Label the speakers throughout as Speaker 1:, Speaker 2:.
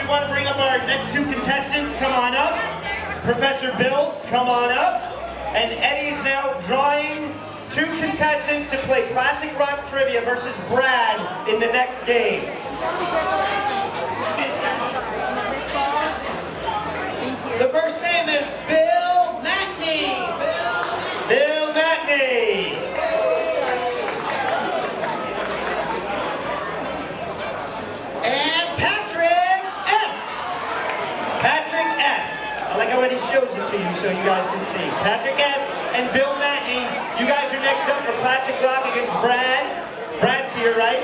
Speaker 1: we want to bring up our next two contestants. Come on up. Professor Bill, come on up. And Eddie's now drawing two contestants to play classic rock trivia versus Brad in the next game.
Speaker 2: The first name is Bill Matney.
Speaker 1: Bill Matney.
Speaker 2: And Patrick S.
Speaker 1: Patrick S. I like how he shows it to you so you guys can see. Patrick S. and Bill Matney. You guys are next up for classic rock against Brad. Brad's here, right?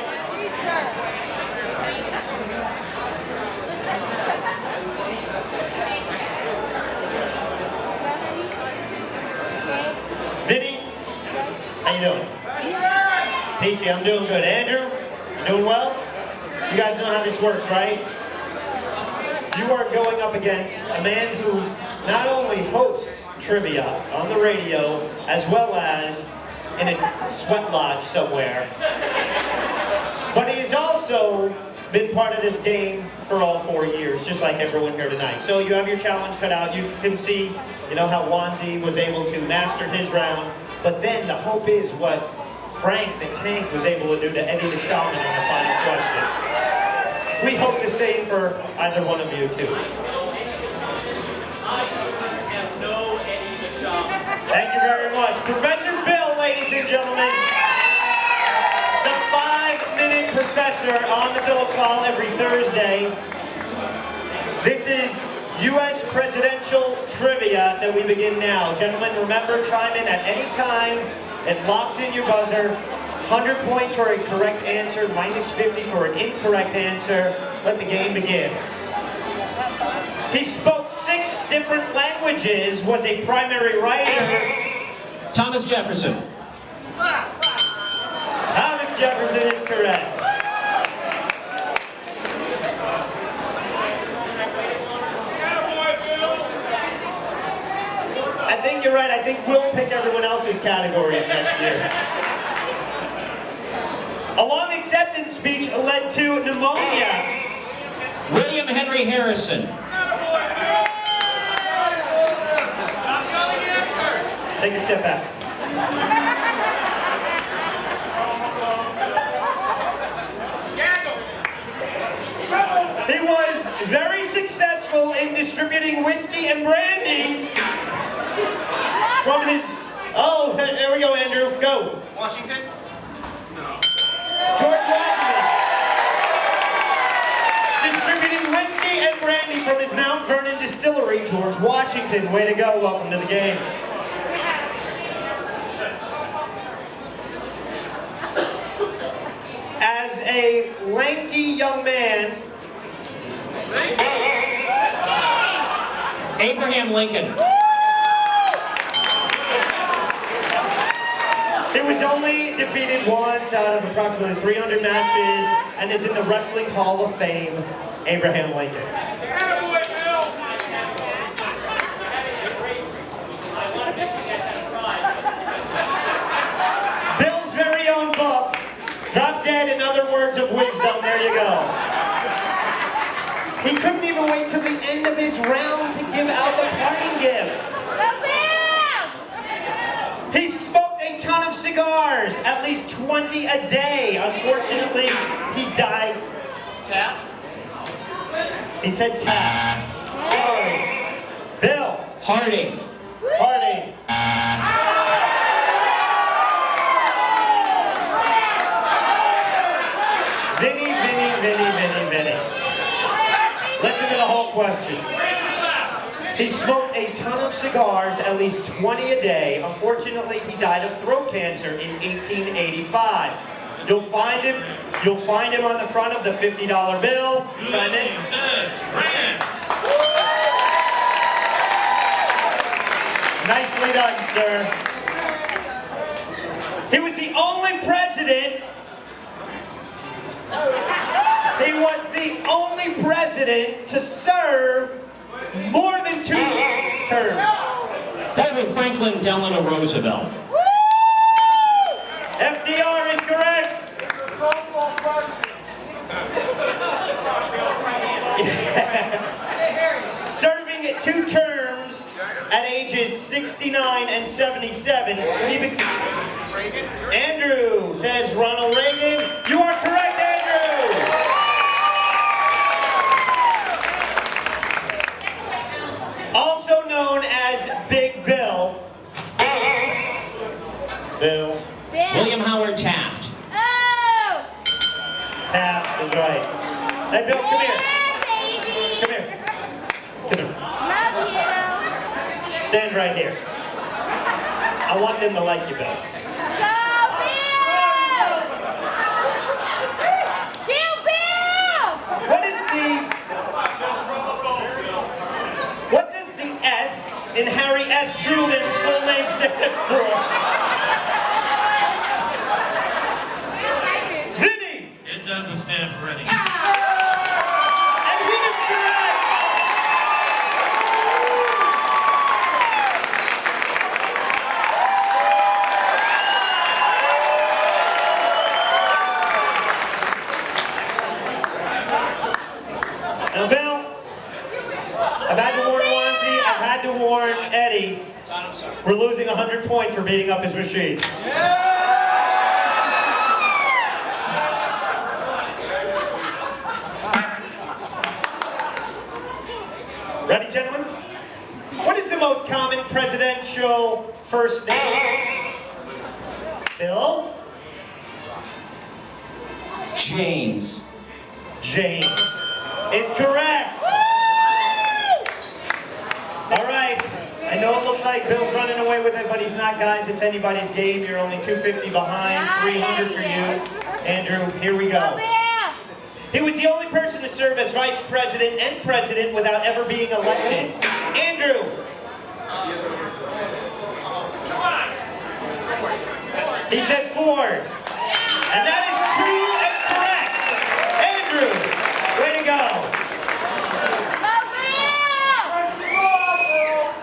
Speaker 1: Vinny, how you doing? Peachy, I'm doing good. Andrew, doing well? You guys know how this works, right? You are going up against a man who not only hosts trivia on the radio, as well as in a sweat lodge somewhere, but he has also been part of this game for all 4 years, just like everyone here tonight. So you have your challenge cut out. You can see, you know, how Wanzi was able to master his round, but then the hope is what Frank the Tank was able to do to Eddie the Shaman on the final question. We hope the same for either one of you, too. Thank you very much. Professor Bill, ladies and gentlemen. The 5-minute professor on the Phillips Hall every Thursday. This is U.S. presidential trivia that we begin now. Gentlemen, remember, chime in at any time. It locks in your buzzer. 100 points for a correct answer, minus 50 for an incorrect answer. Let the game begin. He spoke 6 different languages, was a primary writer.
Speaker 2: Thomas Jefferson.
Speaker 1: Thomas Jefferson is correct. I think you're right. I think we'll pick everyone else's categories next year. A long acceptance speech led to pneumonia.
Speaker 2: William Henry Harrison.
Speaker 1: Take a step back. He was very successful in distributing whiskey and brandy from his... Oh, there we go, Andrew. Go.
Speaker 3: Washington?
Speaker 1: George Washington. Distributing whiskey and brandy from his Mount Vernon distillery, George Washington. Way to go. Welcome to the game. As a lanky young man,
Speaker 2: Abraham Lincoln.
Speaker 1: he was only defeated once out of approximately 300 matches and is in the Wrestling Hall of Fame, Abraham Lincoln. Bill's very own book, Drop Dead and Other Words of Wisdom, there you go. He couldn't even wait till the end of his round to give out the parting gifts. He smoked a ton of cigars, at least 20 a day. Unfortunately, he died.
Speaker 3: Taft?
Speaker 1: He said Taft. Sorry. Bill.
Speaker 2: Harding.
Speaker 1: Harding. Vinny. Listen to the whole question. He smoked a ton of cigars, at least 20 a day. Unfortunately, he died of throat cancer in 1885. You'll find him on the front of the $50 bill. Chime in. Nicely done, sir. He was the only president. He was the only president to serve more than 2 terms.
Speaker 2: That would be Franklin Delano Roosevelt.
Speaker 1: FDR is correct. Serving 2 terms at ages 69 and 77. Andrew says Ronald Reagan. You are correct, Andrew! Also known as Big Bill. Bill.
Speaker 2: William Howard Taft.
Speaker 3: Oh!
Speaker 1: Taft is right. Hey, Bill, come here.
Speaker 3: Baby!
Speaker 1: Come here. Come here.
Speaker 3: Love you!
Speaker 1: Stand right here. I want them to like you, Bill.
Speaker 3: Go, Bill! Kill Bill!
Speaker 1: What does the S in Harry S. Truman's full name stand for? Vinny!
Speaker 4: It doesn't stand for anything.
Speaker 1: And he is correct! Now, Bill, I've had to warn Wanzi, I've had to warn Eddie. We're losing 100 points for beating up his machine. Ready, gentlemen? What is the most common presidential first name? Bill?
Speaker 2: James.
Speaker 1: James is correct. All right. I know it looks like Bill's running away with it, but he's not, guys. It's anybody's game. You're only 250 behind, 300 for you. Andrew, here we
Speaker 3: Go,
Speaker 1: go.
Speaker 3: Bill!
Speaker 1: He was the only person to serve as vice president and president without ever being elected. Andrew. He said Ford. And that is true and correct. Andrew, way to go.
Speaker 3: Go, Bill!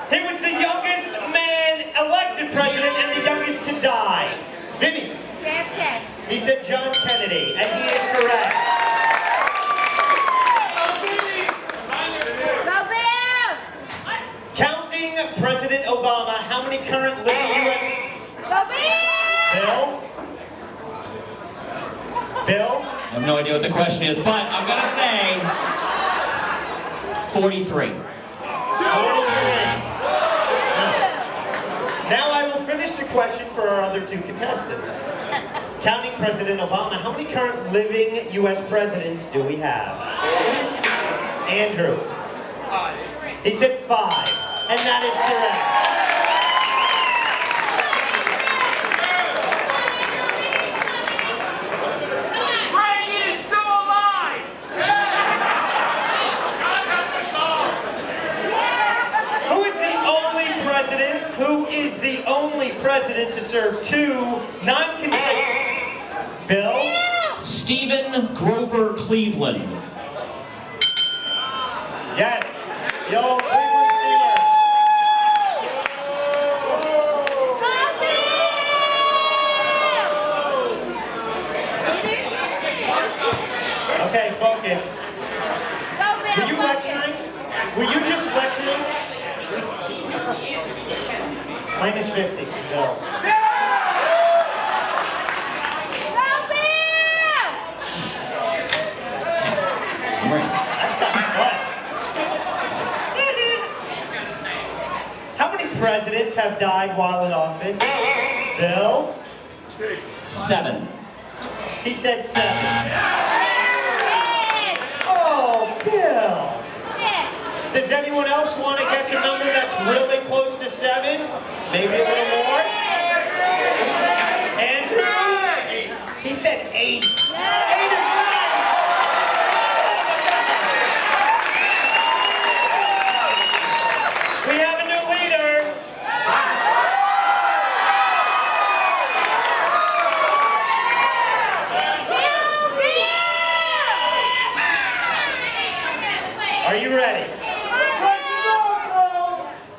Speaker 1: He was the youngest man elected president and the youngest to die. Vinny.
Speaker 3: JFK.
Speaker 1: He said John Kennedy, and he is correct.
Speaker 3: Go, Bill!
Speaker 1: Counting President Obama, how many current living U.S.
Speaker 3: Go, Bill!
Speaker 1: Bill? Bill?
Speaker 2: I have no idea what the question is, but I'm gonna say 43.
Speaker 1: Now I will finish the question for our other 2 contestants. Counting President Obama, how many current living U.S. presidents do we have? Andrew. He said 5, and that is correct. Who is the only president to serve 2 non-consecutive? Bill?
Speaker 2: Stephen Grover Cleveland.
Speaker 1: Yes. The old Cleveland Steamer. Okay, focus. Were you lecturing? Were you just lecturing? Minus 50. Bill.
Speaker 2: I'm ready.
Speaker 1: How many presidents have died while in office? Bill?
Speaker 2: 7.
Speaker 1: He said 7. Oh, Bill. Does anyone else want to guess a number that's really close to 7? Maybe a little more? Andrew? He said 8. 8 is right! We have a new leader. Are you ready?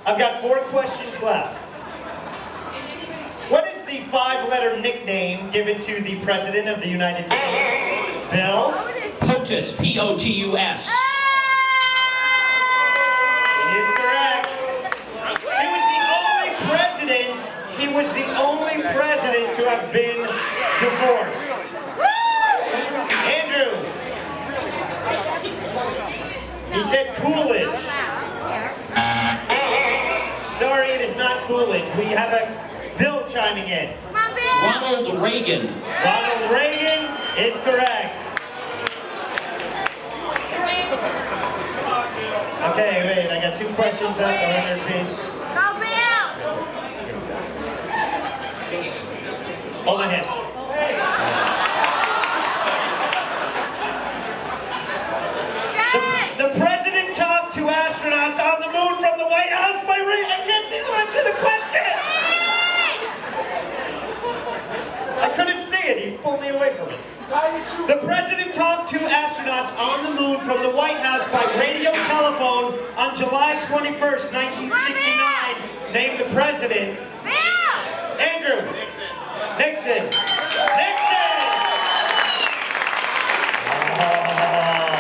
Speaker 1: I've got 4 questions left. What is the 5-letter nickname given to the President of the United States? Bill?
Speaker 2: POTUS. P-O-T-U-S.
Speaker 1: was the only president to have been divorced. Andrew. He said Coolidge. Sorry, it is not Coolidge. We have a Bill chiming in.
Speaker 4: Ronald Reagan.
Speaker 1: Ronald Reagan is correct. Okay, wait, I got 2 questions at the 100 piece.
Speaker 3: Go Bill!
Speaker 1: Hold my hand. The president talked to astronauts on the moon from the White House by radio. I can't see the answer to the question. I couldn't see it. He pulled me away from it. The president talked to astronauts on the moon from the White House by radio telephone on July 21st, 1969. Name the president.
Speaker 3: Bill!
Speaker 1: Andrew. Nixon. Oh,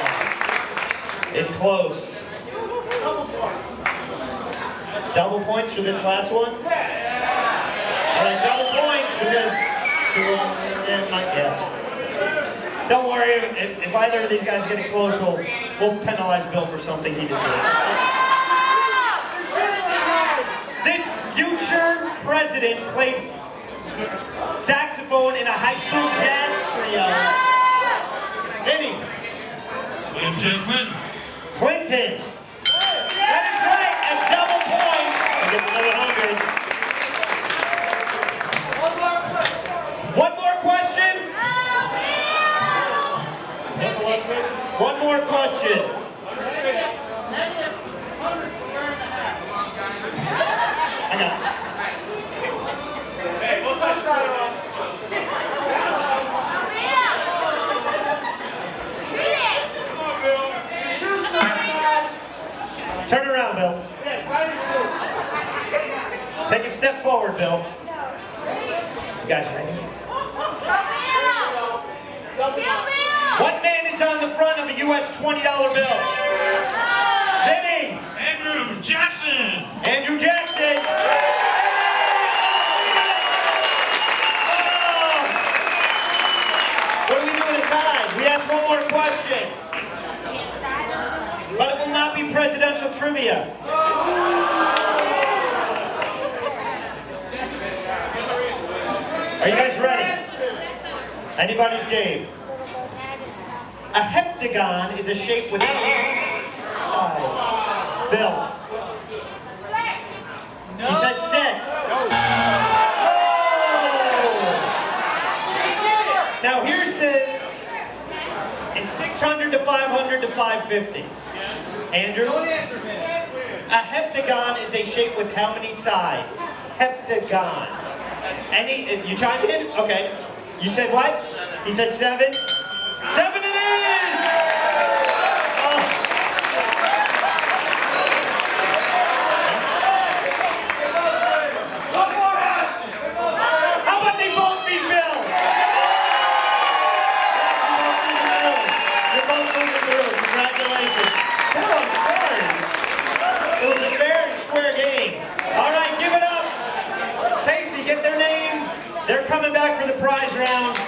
Speaker 1: it's close. Double points for this last one? All right, double points because don't worry, if either of these guys get it close, we'll penalize Bill for something he did good. This future president played saxophone in a high school jazz trio. Vinny.
Speaker 4: William J. Clinton.
Speaker 1: Clinton. That is right, and double points. I'll get another 100. One more question? One more question. I got it.
Speaker 2: Hey, we'll touch that on.
Speaker 1: Turn around, Bill. Take a step forward, Bill. You guys ready? What man is on the front of a U.S. $20 bill? Vinny.
Speaker 4: Andrew Jackson.
Speaker 1: Andrew Jackson. Oh. What are we doing at time? We asked one more question. But it will not be presidential trivia. Are you guys ready? Anybody's game. A heptagon is a shape with sides. Bill. He says 6. Oh! Now here's it's 600 to 500 to 550. Andrew? A heptagon is a shape with how many sides? Heptagon. You chimed in? Okay. You said what? He said 7? 7 it is! Oh. How about they both beat Bill? You're both moving through. Congratulations. Oh, I'm sorry. It was a fair and square game. All right, give it up. Pacey, get their names. They're coming back for the prize round.